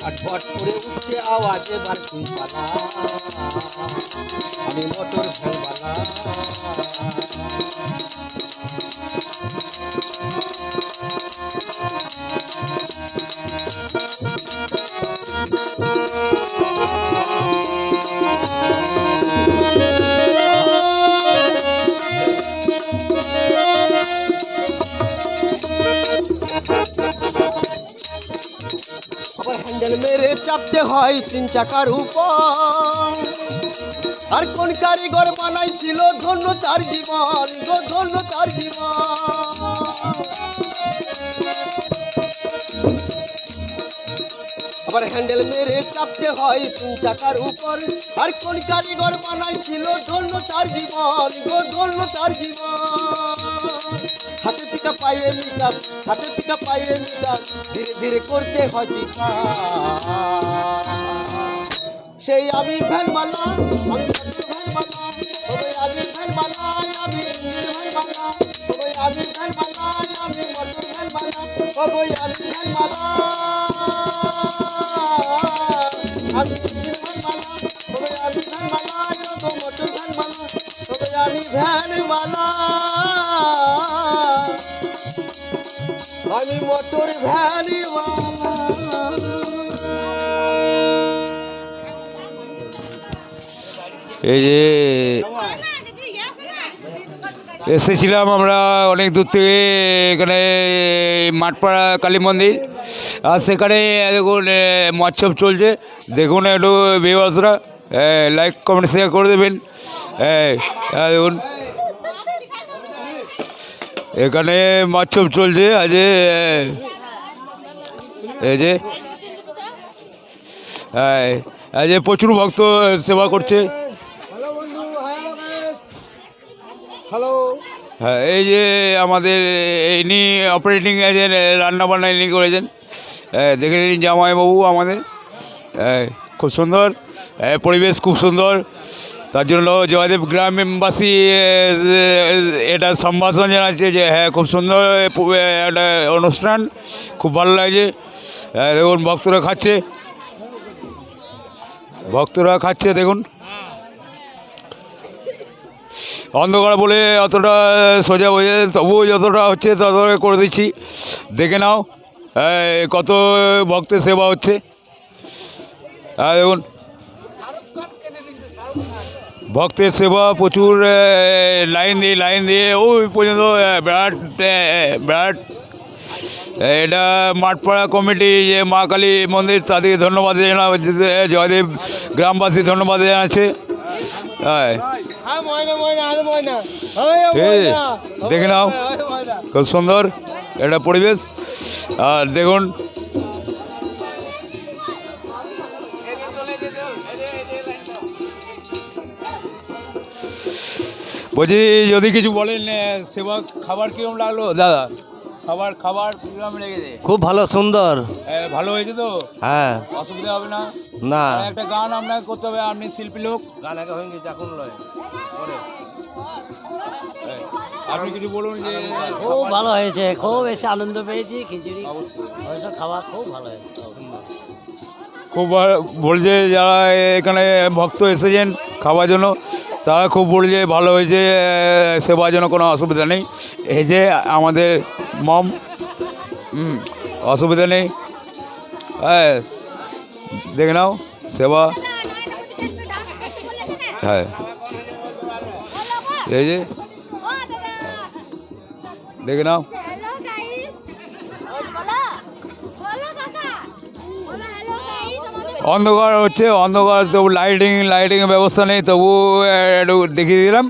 ভাটভাট করে উঠছে আওয়াজ এবার কুইপালা আমি মোটর ভ্যানওয়ালা হ্যান্ডেল মেরে চাপতে হয় 3 চাকার উপর আর কোন কারিগর বানাইছিল ধন্য তার জীবন গো ধন্য তার জীবন আবার হ্যান্ডেল মেরে চাপতে হয় 3 চাকার উপর আর কোন কারিগর বানাইছিল ধন্য তার জীবন গো ধন্য তার জীবন হাতে পিকা পায়ে মিটাপ হাতে পিকা পায়ে মিটাপ ধীরে ধীরে করতে হয় চিকা সেই আমি ভ্যানওয়ালা আমি ভ্যানওয়ালা ওই আমি ভ্যানওয়ালা আমি ভ্যানওয়ালা ওই আমি ভ্যানওয়ালা আমি মোটর ভ্যানওয়ালা ওই আমি ভ্যানওয়ালা আমি ভ্যানওয়ালা ওই আমি ভ্যানওয়ালা ওই মোটর ভ্যানওয়ালা ওই আমি ভ্যানওয়ালা আমি মোটর ভ্যানওয়ালা এই যে এসেছিলাম আমরা অনেক দূর থেকে এখানে মাঠপাড়া কালী মন্দির আর সেখানে দেখুন মৎসব চলছে দেখুন একটু ভিউয়ার্সরা লাইক কমেন্ট শেয়ার করে দেবেন দেখুন এখানে মৎসব চলছে আজ এই যে আজ প্রচুর ভক্ত সেবা করছে হ্যাঁ এই যে আমাদের ইনি অপারেটিং এজেন্ট রান্নাবান্না ইনি করেছেন দেখে নিন জামাইবাবু আমাদের খুব সুন্দর পরিবেশ খুব সুন্দর তার জন্য জয়দেব গ্রামবাসী এটা সম্ভাষণ জানাচ্ছে যে হ্যাঁ খুব সুন্দর একটা অনুষ্ঠান খুব ভালো লাগছে দেখুন ভক্তরা খাচ্ছে দেখুন অন্ধকার বলে অতটা সোজা হয়ে তবুও যতটা হচ্ছে ততটা করে দিচ্ছি দেখে নাও কত ভক্তের সেবা হচ্ছে দেখুন ভক্তের সেবা প্রচুর লাইন দিয়ে ওই পর্যন্ত বিরাট এটা মাঠপাড়া কমিটি যে মা কালী মন্দির তাদেরকে ধন্যবাদ জানাচ্ছে জয়দেব গ্রামবাসী ধন্যবাদ জানাচ্ছে দেখে নাও খুব সুন্দর একটা পরিবেশ আর দেখুন বলছি যদি কিছু বলেন সেবা খাবার কীরকম লাগলো দাদা খাবার কিরকম লেগেছে খুব ভালো সুন্দর ভালো হয়েছে তো হ্যাঁ অসুবিধা হবে না না একটা গান আপনাকে করতে হবে আপনি শিল্পী লোক গান আগে হয়ে গেছে এখন নয় আপনি কিছু বলুন যে খুব ভালো হয়েছে খুব এসে আনন্দ পেয়েছি খিচুড়ি অবশ্য খাওয়া খুব ভালো হয়েছে খুব বলছে যারা এখানে ভক্ত এসেছেন খাওয়ার জন্য তারা খুব বলছে ভালো হয়েছে সেবার জন্য কোনো অসুবিধা নেই এই যে আমাদের মম অসুবিধা নেই হ্যাঁ দেখে নাও সেবা হ্যাঁ এই যে দেখে নাও অন্ধকার হচ্ছে অন্ধকার তবু লাইটিংয়ের ব্যবস্থা নেই তবু একটু দেখিয়ে দিলাম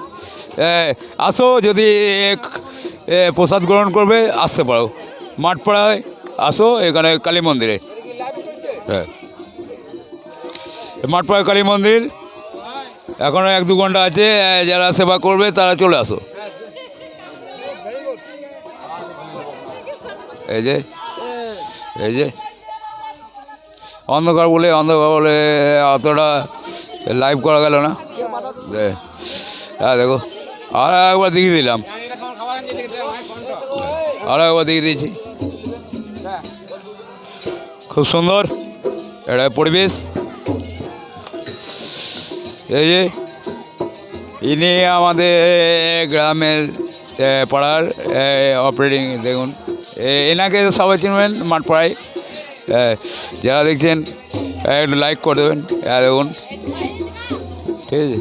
আসো যদি প্রসাদ গ্রহণ করবে আসতে পারো মাঠপাড়ায় আসো এখানে কালী মন্দিরে হ্যাঁ মাঠপাড়া কালী মন্দির এখনও 1-2 ঘন্টা আছে যারা সেবা করবে তারা চলে আসো এই যে অন্ধকার বলে অতটা লাইভ করা গেল না হ্যাঁ দেখো আর একবার দেখিয়ে দিলাম আর একবার দেখিয়ে দিয়েছি খুব সুন্দর এটা পরিবেশ। এই যে ইনি আমাদের গ্রামের পাড়ার অপারেটিং দেখুন, এনাকে সবাই চিনবেন মাঠপাড়ায়। যারা দেখছেন একটু লাইক করে দেবেন। দেখুন, ঠিক আছে।